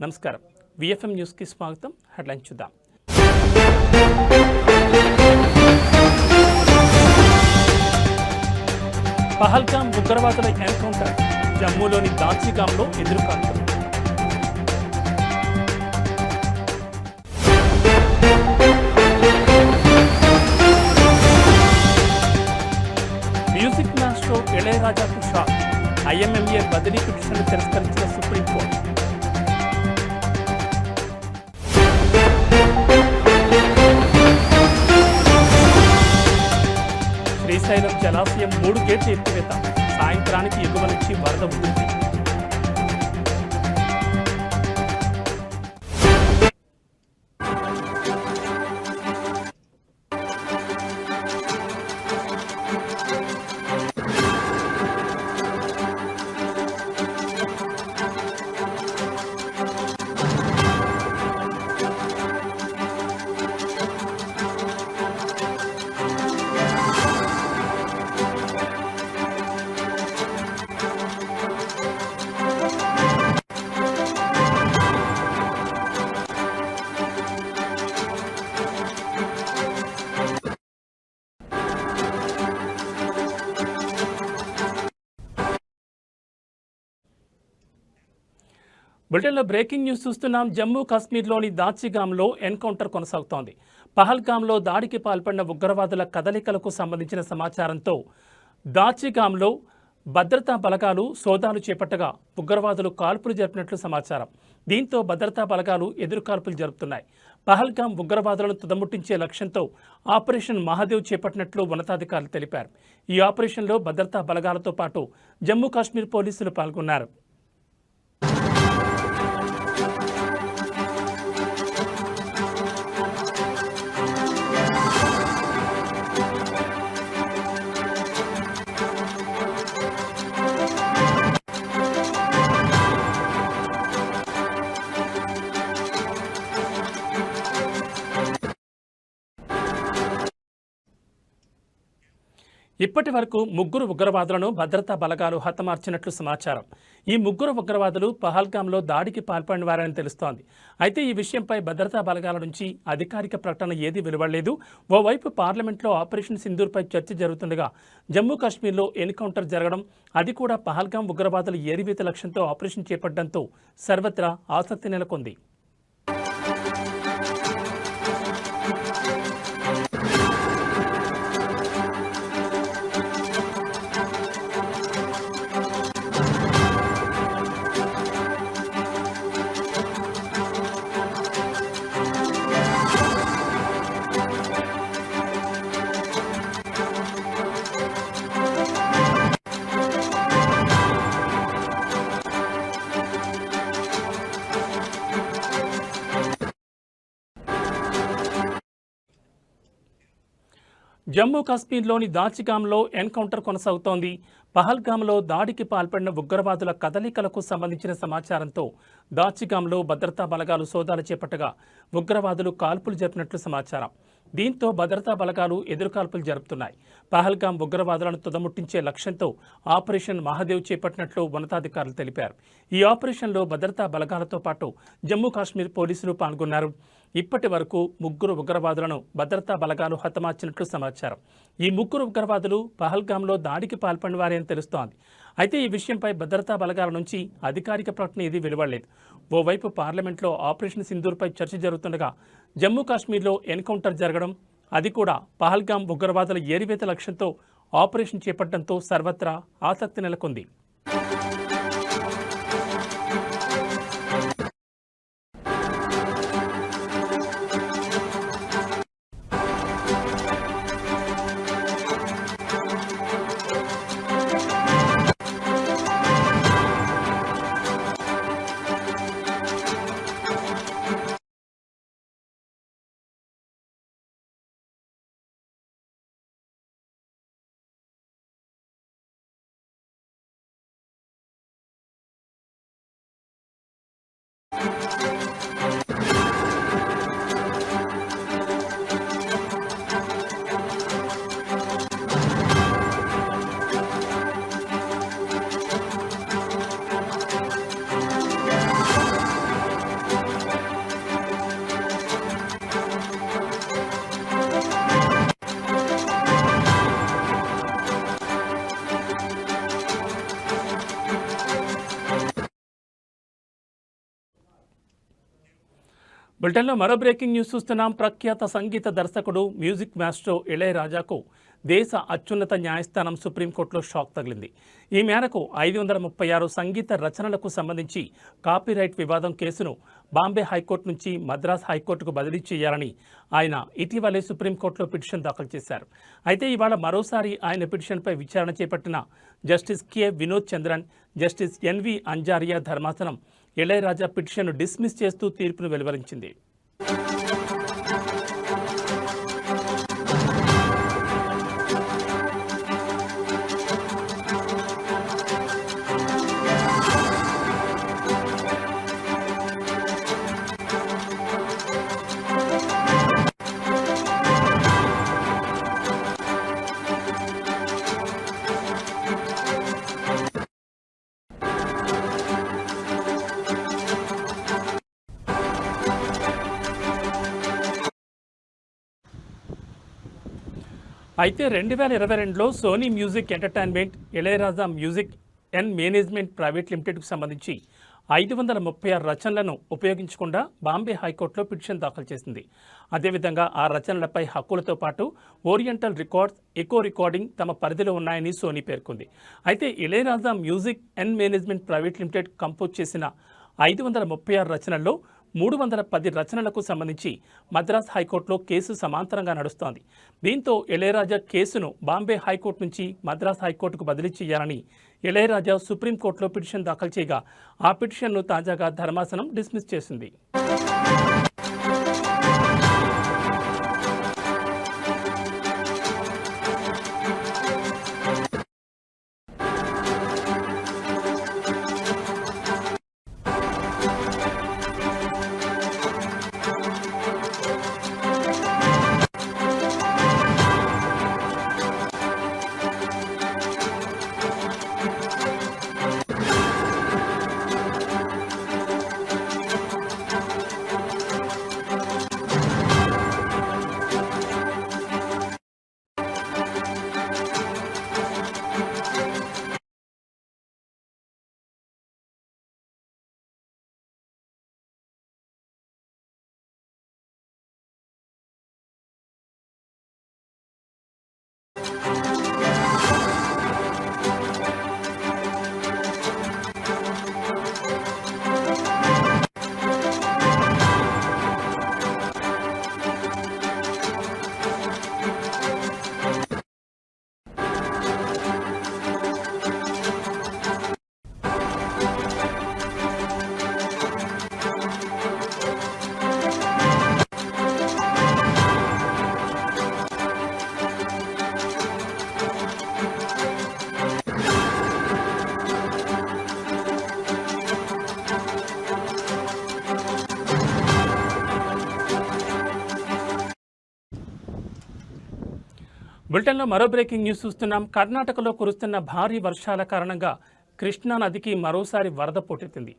నమస్కారం. విఎఫ్ఎం న్యూస్కి స్వాగతం. హెడ్లైన్ చూద్దాం. పహల్గామ్ ఉగ్రవాదుల ఎన్కౌంటర్, జమ్మూలోని దాచిగామ్లో ఎదురుకాల్పులు. మ్యూజిక్ మాస్టర్ ఇళయరాజాకు షాక్, ఐఎంఎంఏ బదిలీ పిటిషన్ను తిరస్కరించిన సుప్రీంకోర్టు. శ్రీశైలం జలాశయం 3 గేట్ల ఎత్తివేత, సాయంత్రానికి ఎగువ నుంచి వరద ఉధృతి. బులెటిన్లో బ్రేకింగ్ న్యూస్ చూస్తున్నాం. జమ్మూ కాశ్మీర్లోని దాచిగామ్లో ఎన్కౌంటర్ కొనసాగుతోంది. పహల్గామ్లో దాడికి పాల్పడిన ఉగ్రవాదుల కదలికలకు సంబంధించిన సమాచారంతో దాచిగామ్లో భద్రతా బలగాలు సోదాలు చేపట్టగా ఉగ్రవాదులు కాల్పులు జరిపినట్లు సమాచారం. దీంతో భద్రతా బలగాలు ఎదురుకాల్పులు జరుపుతున్నాయి. పహల్గామ్ ఉగ్రవాదులను తుదముట్టించే లక్ష్యంతో ఆపరేషన్ మహాదేవ్ చేపట్టినట్లు ఉన్నతాధికారులు తెలిపారు. ఈ ఆపరేషన్లో భద్రతా బలగాలతో పాటు జమ్మూ కాశ్మీర్ పోలీసులు పాల్గొన్నారు. ఇప్పటి వరకు 3 ఉగ్రవాదులను భద్రతా బలగాలు హతమార్చినట్లు సమాచారం. ఈ 3 ఉగ్రవాదులు పహల్గామ్లో దాడికి పాల్పడిన వారని తెలుస్తోంది. అయితే ఈ విషయంపై భద్రతా బలగాల నుంచి అధికారిక ప్రకటన ఏదీ వెలువడలేదు. ఓవైపు పార్లమెంట్లో ఆపరేషన్ సింధూర్పై చర్చ జరుగుతుండగా జమ్మూ కాశ్మీర్లో ఎన్కౌంటర్ జరగడం, అది కూడా పహల్గామ్ ఉగ్రవాదుల ఏరివేత లక్ష్యంతో ఆపరేషన్ చేపట్టడంతో సర్వత్రా ఆసక్తి నెలకొంది. జమ్మూ కాశ్మీర్లోని దాచిగామ్లో ఎన్కౌంటర్ కొనసాగుతోంది. పహల్గామ్లో దాడికి పాల్పడిన ఉగ్రవాదుల కదలికలకు సంబంధించిన సమాచారంతో దాచిగామ్లో భద్రతా బలగాలు సోదాలు చేపట్టగా ఉగ్రవాదులు కాల్పులు జరిపినట్లు సమాచారం. దీంతో భద్రతా బలగాలు ఎదురుకాల్పులు జరుపుతున్నాయి. పహల్గామ్ ఉగ్రవాదులను తుదముట్టించే లక్ష్యంతో ఆపరేషన్ మహాదేవ్ చేపట్టినట్లు ఉన్నతాధికారులు తెలిపారు. ఈ ఆపరేషన్లో భద్రతా బలగాలతో పాటు జమ్మూ కాశ్మీర్ పోలీసులు పాల్గొన్నారు. ఇప్పటి వరకు 3 ఉగ్రవాదులను భద్రతా బలగాలు హతమార్చినట్లు సమాచారం. ఈ 3 ఉగ్రవాదులు పహల్గామ్లో దాడికి పాల్పడిన వారే అని తెలుస్తోంది. అయితే ఈ విషయంపై భద్రతా బలగాల నుంచి అధికారిక ప్రకటన ఏదీ వెలువడలేదు. ఓవైపు పార్లమెంట్లో ఆపరేషన్ సింధూర్పై చర్చ జరుగుతుండగా జమ్మూ కాశ్మీర్లో ఎన్కౌంటర్ జరగడం, అది కూడా పహల్గామ్ ఉగ్రవాదుల ఏరివేత లక్ష్యంతో ఆపరేషన్ చేపట్టడంతో సర్వత్రా ఆసక్తి నెలకొంది. బులెటిన్లో మరో బ్రేకింగ్ న్యూస్ చూస్తున్నాం. ప్రఖ్యాత సంగీత దర్శకుడు మ్యూజిక్ మాస్ట్రో ఇళయరాజాకు దేశ అత్యున్నత న్యాయస్థానం సుప్రీంకోర్టులో షాక్ తగిలింది. ఈ మేరకు 536 సంగీత రచనలకు సంబంధించి కాపీరైట్ వివాదం కేసును బాంబే హైకోర్టు నుంచి మద్రాస్ హైకోర్టుకు బదిలీ చేయాలని ఆయన ఇటీవలే సుప్రీంకోర్టులో పిటిషన్ దాఖలు చేశారు. అయితే ఇవాళ మరోసారి ఆయన పిటిషన్పై విచారణ చేపట్టిన justice K Vinod Chandran, justice NV Anjaria ధర్మాసనం ఇళయరాజా పిటిషన్ను డిస్మిస్ చేస్తూ తీర్పును వెలువరించింది. అయితే 2022లో Sony music entertainment Ilaiyaraaja music and management private లిమిటెడ్కు సంబంధించి 536 రచనలను ఉపయోగించకుండా బాంబే హైకోర్టులో పిటిషన్ దాఖలు చేసింది. అదేవిధంగా ఆ రచనలపై హక్కులతో పాటు ఓరియంటల్ రికార్డ్స్, ఎకో రికార్డింగ్ తమ పరిధిలో ఉన్నాయని సోనీ పేర్కొంది. అయితే Ilaiyaraaja music and management private limited compose చేసిన 536 రచనల్లో 310 రచనలకు సంబంధించి మద్రాస్ హైకోర్టులో కేసు సమాంతరంగా నడుస్తోంది. దీంతో ఇళయరాజా కేసును బాంబే హైకోర్టు నుంచి మద్రాస్ హైకోర్టుకు బదిలీ చేయాలని ఇళయరాజా సుప్రీంకోర్టులో పిటిషన్ దాఖలు చేయగా ఆ పిటిషన్ను తాజాగా ధర్మాసనం డిస్మిస్ చేసింది. బులెటిన్లో మరో బ్రేకింగ్ న్యూస్ చూస్తున్నాం. కర్ణాటకలో కురుస్తున్న భారీ వర్షాల కారణంగా కృష్ణా నదికి మరోసారి వరద పోటెత్తింది.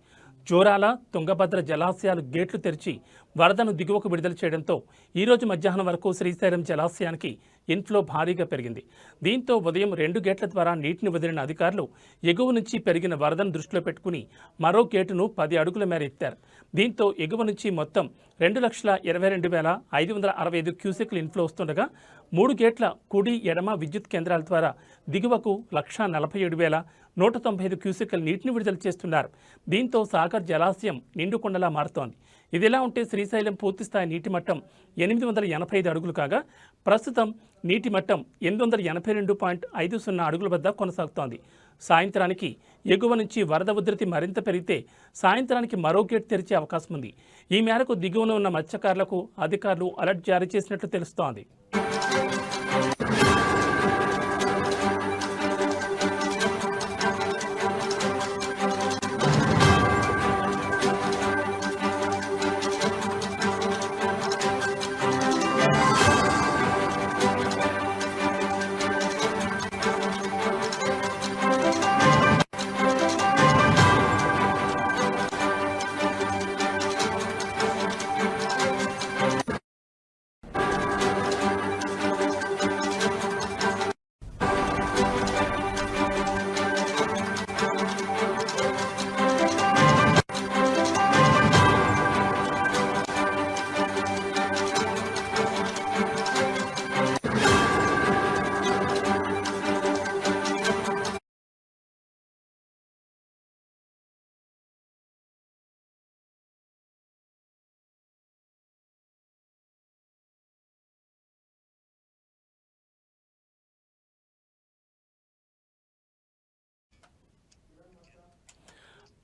జోరాల, తుంగభద్ర జలాశయాలు గేట్లు తెరిచి వరదను దిగువకు విడుదల చేయడంతో ఈరోజు మధ్యాహ్నం వరకు శ్రీశైలం జలాశయానికి ఇన్ఫ్లో భారీగా పెరిగింది. దీంతో ఉదయం 2 గేట్ల ద్వారా నీటిని వదిలిన అధికారులు ఎగువ నుంచి పెరిగిన వరదను దృష్టిలో పెట్టుకుని మరో గేటును 10 అడుగుల మేర ఎత్తారు. దీంతో ఎగువ నుంచి మొత్తం 2,22,565 క్యూసెక్లు ఇన్ఫ్లో వస్తుండగా 3 గేట్ల కుడి, ఎడమ విద్యుత్ కేంద్రాల ద్వారా దిగువకు 1,47,195 క్యూసెక్ల నీటిని విడుదల చేస్తున్నారు. దీంతో సాగర్ జలాశయం నిండుకొండలా మారుతోంది. ఇదిలా ఉంటే శ్రీశైలం పూర్తిస్థాయి నీటి మట్టం 885 అడుగులు కాగా ప్రస్తుతం నీటి మట్టం 882.50 అడుగుల వద్ద కొనసాగుతోంది. సాయంత్రానికి ఎగువ నుంచి వరద ఉధృతి మరింత పెరిగితే సాయంత్రానికి మరో గేట్ తెరిచే అవకాశం ఉంది. ఈ మేరకు దిగువన ఉన్న మత్స్యకారులకు అధికారులు అలర్ట్ జారీ చేసినట్లు తెలుస్తోంది.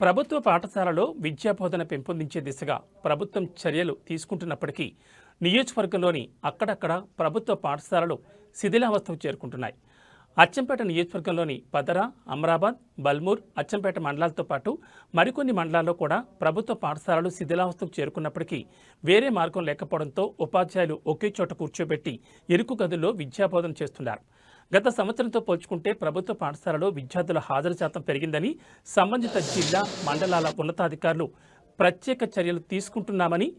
ప్రభుత్వ పాఠశాలలో విద్యాబోధన పెంపొందించే దిశగా ప్రభుత్వం చర్యలు తీసుకుంటున్నప్పటికీ నియోజకవర్గంలోని అక్కడక్కడ ప్రభుత్వ పాఠశాలలు శిథిలావస్థకు చేరుకుంటున్నాయి. అచ్చంపేట నియోజకవర్గంలోని పదర, అమరాబాద్, బల్మూర్, అచ్చంపేట మండలాలతో పాటు మరికొన్ని మండలాల్లో కూడా ప్రభుత్వ పాఠశాలలు శిథిలావస్థకు చేరుకున్నప్పటికీ వేరే మార్గం లేకపోవడంతో ఉపాధ్యాయులు ఒకే చోట కూర్చోబెట్టి ఇరుకు గదుల్లో విద్యాబోధన చేస్తున్నారు. గత సంవత్సరంతో పోల్చుకుంటే ప్రభుత్వ పాఠశాలలో విద్యార్థుల హాజరు శాతం పెరిగిందని సంబంధిత జిల్లా, మండలాల ఉన్నతాధికారులు ప్రత్యేక చర్యలు తీసుకుంటున్నామని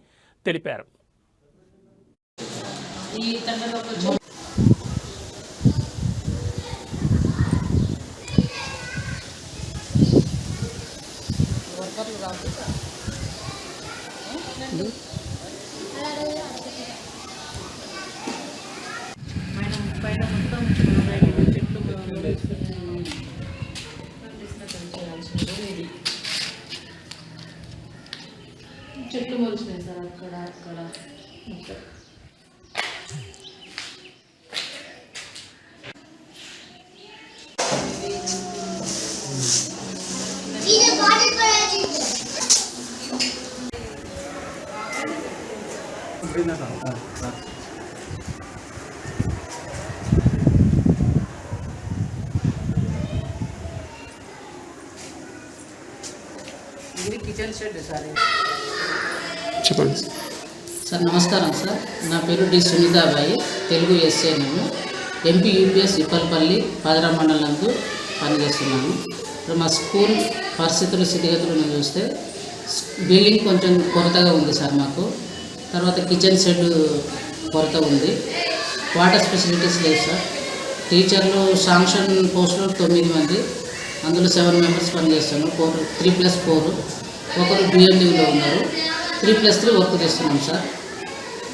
తెలిపారు. చెట్లు మొలిచినాయి సార్ అక్కడ ఇది కిచెన్ షెడ్ సార్. చెప్పండి సార్. నమస్కారం సార్. నా పేరు డి సునీతాబాయి, తెలుగు ఎస్ఏ. నేను ఎంపీ యూపీఎస్ ఇప్పలపల్లి పాదరా మండలంలో పనిచేస్తున్నాను. ఇప్పుడు మా స్కూల్ పరిస్థితులు స్థితిగతులను చూస్తే బిల్డింగ్ కొంచెం కొరతగా ఉంది సార్ మాకు. తర్వాత కిచెన్ షెడ్ కొరత ఉంది. వాటర్ ఫెసిలిటీస్ లేదు సార్. టీచర్లు శాంక్షన్ పోస్టులు 9 మంది, అందులో 7 మెంబర్స్ పనిచేస్తాను. 3+4 ఒకరు బిఎండీలో ఉన్నారు. 3+3 వర్క్ చేస్తున్నాం సార్.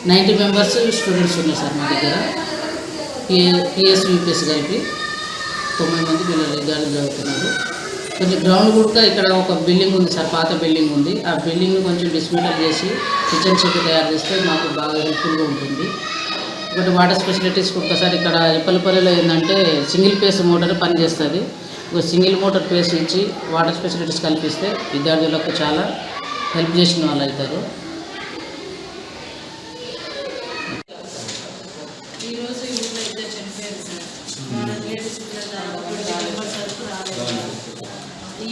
90 మెంబర్స్ స్టూడెంట్స్ ఉన్నారు సార్ మా దగ్గర. పిఎస్ యూపీఎస్ కలిపి 9 మంది పిల్లలు విద్యార్థులు చదువుతున్నారు. కొంచెం గ్రౌండ్ కూడా ఇక్కడ ఒక బిల్డింగ్ ఉంది సార్, పాత బిల్డింగ్ ఉంది. ఆ బిల్డింగ్ను కొంచెం డిస్మెంటల్ చేసి కిచెన్ షెడ్ తయారు చేస్తే మాకు బాగా హెల్ప్ఫుల్గా ఉంటుంది. ఒకటి వాటర్ ఫెసిలిటీస్ ఒక్కసారి ఇక్కడ ఇప్పలపల్లిలో ఏంటంటే సింగిల్ ఫేస్ మోటార్ పనిచేస్తుంది. ఒక సింగిల్ మోటార్ ఫేస్ ఇచ్చి వాటర్ ఫెసిలిటీస్ కల్పిస్తే విద్యార్థులకు చాలా హెల్ప్ చేసిన వాళ్ళు అవుతారు. ఈరోజు ఊళ్ళో ఇద్దరు చనిపోయారు సార్. లేడీస్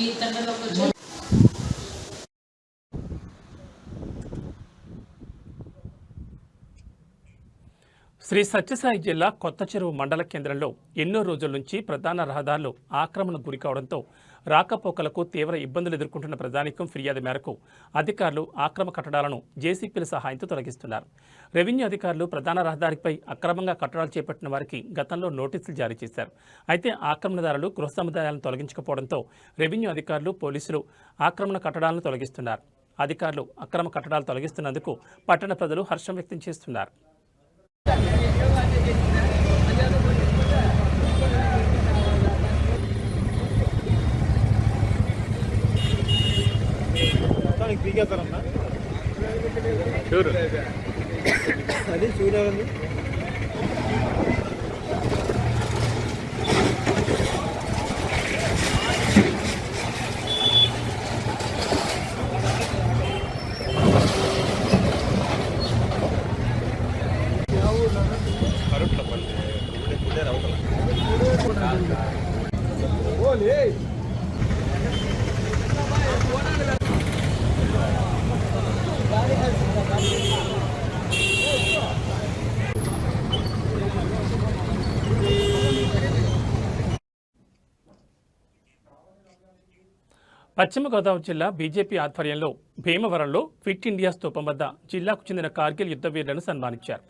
ఈ తండ్రిలో కొంచెం శ్రీ సత్యసాయి జిల్లా కొత్త చెరువు మండల కేంద్రంలో ఎన్నో రోజుల నుంచి ప్రధాన రహదారులు ఆక్రమణకు గురికావడంతో రాకపోకలకు తీవ్ర ఇబ్బందులు ఎదుర్కొంటున్న ప్రజానీకం ఫిర్యాదు మేరకు అధికారులు ఆక్రమ కట్టడాలను జేసీపీల సహాయంతో తొలగిస్తున్నారు. రెవెన్యూ అధికారులు ప్రధాన రహదారిపై అక్రమంగా కట్టడాలు చేపట్టిన వారికి గతంలో నోటీసులు జారీ చేశారు. అయితే ఆక్రమణదారులు గృహ సముదాయాలను తొలగించకపోవడంతో రెవెన్యూ అధికారులు, పోలీసులు ఆక్రమణ కట్టడాలను తొలగిస్తున్నారు. అధికారులు అక్రమ కట్టడాలు తొలగిస్తున్నందుకు పట్టణ ప్రజలు హర్షం వ్యక్తం చేస్తున్నారు. అది చూడాలి. పశ్చిమ గోదావరి జిల్లా బీజేపీ ఆధ్వర్యంలో భీమవరంలో ఫిట్ ఇండియా స్తూపం వద్ద జిల్లాకు చెందిన కార్గిల్ యుద్ధ వీరులను సన్మానించారు.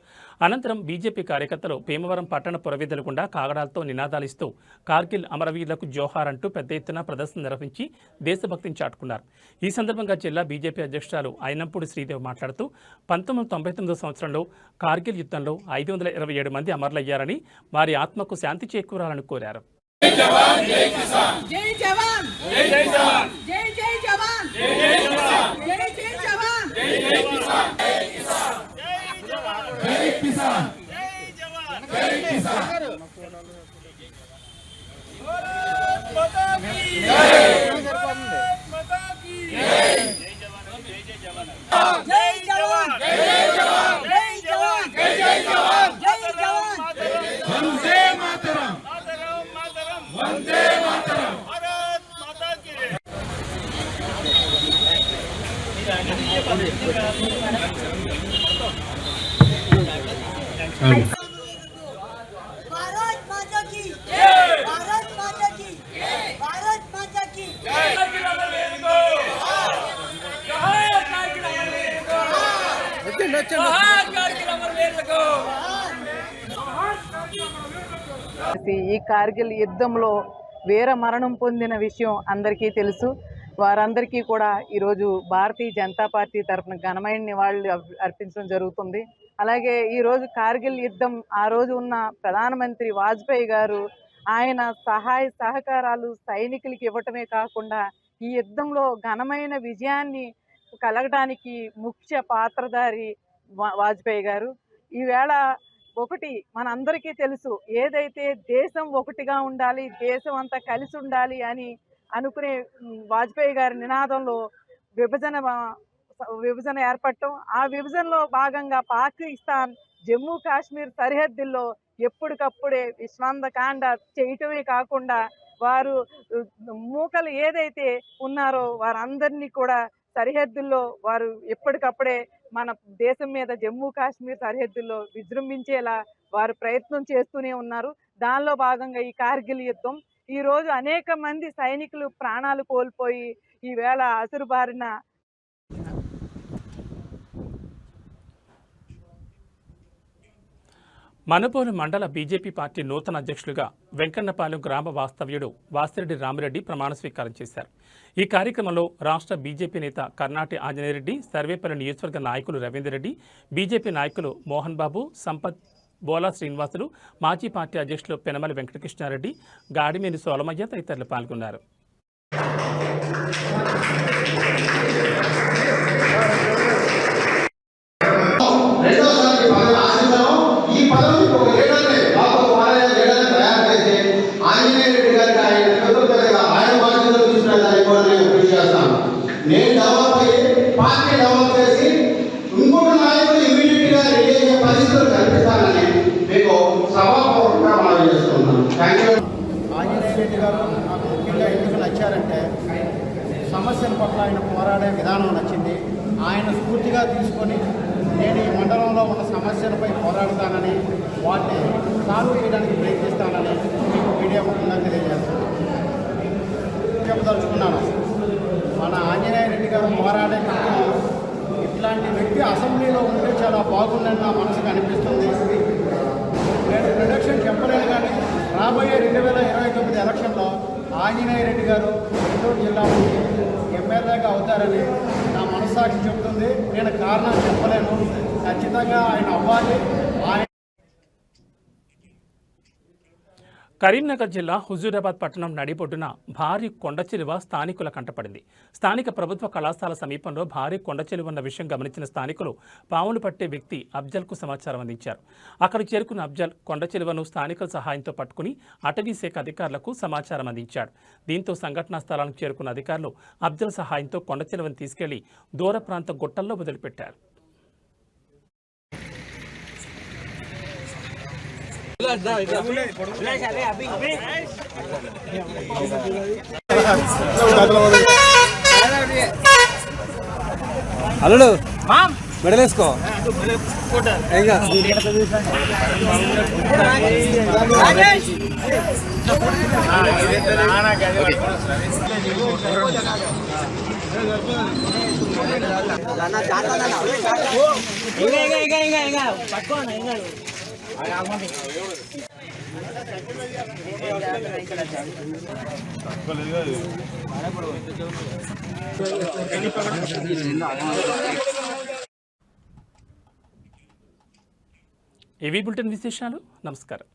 అనంతరం బీజేపీ కార్యకర్తలు భీమవరం పట్టణ పురవీధుల గుండా కాగడాలతో నినాదాలిస్తూ కార్గిల్ అమరవీరులకు జోహార్ అంటూ పెద్ద ఎత్తున ప్రదర్శన నిర్వహించి దేశభక్తిని చాటుకున్నారు. ఈ సందర్భంగా జిల్లా బీజేపీ అధ్యక్షురాలు అయినంపూడి శ్రీదేవి మాట్లాడుతూ 1999 సంవత్సరంలో కార్గిల్ యుద్ధంలో 527 మంది అమరులయ్యారని, వారి ఆత్మకు శాంతి చేకూరాలని కోరారు. జై జవాన్ జై కిసాన్ జై జవాన్ జై జై జవాన్ జై జై జవాన్ జై జై జవాన్ జై జై జవాన్ జై జై కిసాన్ జై కిసాన్ జై జవాన్ జై కిసాన్ జై జవాన్ జై కిసాన్ భారత్ మాతా కీ జై భారత్ మాతా కీ भारत माता की जय, भारत माता की जय, भारत माता की ఈ కార్గిల్ యుద్ధంలో వీర మరణం పొందిన విషయం అందరికీ తెలుసు. వారందరికీ కూడా ఈరోజు భారతీయ జనతా పార్టీ తరఫున ఘనమైన నివాళులు అర్పించడం జరుగుతుంది. అలాగే ఈరోజు కార్గిల్ యుద్ధం ఆ రోజు ఉన్న ప్రధానమంత్రి వాజ్పేయి గారు ఆయన సహాయ సహకారాలు సైనికులకి ఇవ్వటమే కాకుండా ఈ యుద్ధంలో ఘనమైన విజయాన్ని కలగడానికి ముఖ్య పాత్రధారి వాజ్పేయి గారు. ఈవేళ ఒకటి మనందరికీ తెలుసు, ఏదైతే దేశం ఒకటిగా ఉండాలి, దేశం అంతా కలిసి ఉండాలి అని అనుకునే వాజ్పేయి గారి నినాదంలో విభజన ఏర్పడటం, ఆ విభజనలో భాగంగా పాకిస్తాన్ జమ్మూ కాశ్మీర్ సరిహద్దుల్లో ఎప్పటికప్పుడే విశ్వందకాండ చేయటమే కాకుండా వారు మూకలు ఏదైతే ఉన్నారో వారందరినీ కూడా సరిహద్దుల్లో వారు ఎప్పటికప్పుడే మన దేశం మీద జమ్మూ కాశ్మీర్ సరిహద్దుల్లో విజృంభించేలా వారు ప్రయత్నం చేస్తూనే ఉన్నారు. దానిలో భాగంగా ఈ కార్గిల్ యుద్ధం ఈరోజు అనేక మంది సైనికులు ప్రాణాలు కోల్పోయి ఈవేళ అసురుబారిన మనుబోలు మండల బీజేపీ పార్టీ నూతన అధ్యక్షులుగా వెంకన్నపాలెం గ్రామ వాస్తవ్యుడు వాసిరెడ్డి రామిరెడ్డి ప్రమాణ స్వీకారం చేశారు. ఈ కార్యక్రమంలో రాష్ట్ర బీజేపీ నేత కర్నాటి ఆంజనేయరెడ్డి, సర్వేపల్లి నియోజకవర్గ నాయకులు రవీందర్ రెడ్డి, బీజేపీ నాయకులు మోహన్ బాబు, సంపత్, బోలా శ్రీనివాసులు, మాజీ పార్టీ అధ్యక్షులు పెనమలి వెంకటకృష్ణారెడ్డి, గాడిమేని సోలమయ్య తదితరులు పాల్గొన్నారు. నేను డెవలప్ అయ్యి పార్టీ డెవలప్ చేసి ఇంకొక నాయకుడు ఇమీడియట్గా రెడీ అయ్యే పరిస్థితులు కల్పిస్తానని మీకు సభాపూర్వకంగా మనం చేస్తున్నాను. Thank you. ఆంజనేయ రెడ్డి గారు నాకు ముఖ్యంగా ఎందుకు నచ్చారంటే సమస్యల పట్ల ఆయన పోరాడే విధానం నచ్చింది. ఆయన స్ఫూర్తిగా తీసుకొని నేను ఈ మండలంలో ఉన్న సమస్యలపై పోరాడతానని వాటిని సాల్వ్ చేయడానికి ప్రయత్నిస్తానని మీకు మీడియా ముఖ్యంగా చెప్పదలుచుకున్నాను. మన ఆంజనేయ రెడ్డి గారు పోరాడే తత్వం ఇట్లాంటి వ్యక్తి అసెంబ్లీలో ఉంటే చాలా బాగుందని నా మనసుకు అనిపిస్తుంది. నేను ప్రొడక్షన్ చెప్పలేను, కానీ రాబోయే 2029 ఎలక్షన్లో ఆంజనేయ రెడ్డి గారు నెల్లూరు జిల్లా నుంచి ఎమ్మెల్యేగా అవుతారని నా మనస్సాక్షి చెబుతుంది. నేను కారణం చెప్పలేను, ఖచ్చితంగా ఆయన అవ్వాలి. కరీంనగర్ జిల్లా హుజూరాబాద్ పట్టణం నడిబొడ్డున భారీ కొండచిలువ స్థానికుల కంటపడింది. స్థానిక ప్రభుత్వ కళాశాల సమీపంలో భారీ కొండచిలువ ఉన్న విషయం గమనించిన స్థానికులు పాములు పట్టే వ్యక్తి అఫ్జల్కు సమాచారం అందించారు. అక్కడికి చేరుకున్న అఫ్జల్ కొండచిలువను స్థానికుల సహాయంతో పట్టుకుని అటవీ శాఖ అధికారులకు సమాచారం అందించాడు. దీంతో సంఘటనా స్థలానికి చేరుకున్న అధికారులు అఫ్జల్ సహాయంతో కొండచిలువను తీసుకెళ్లి దూర ప్రాంత గుట్టల్లో వదిలిపెట్టారు. అల్లుడు మెడలేసుకో. ఏవీ బులెటిన్ విశేషాలు. నమస్కారం.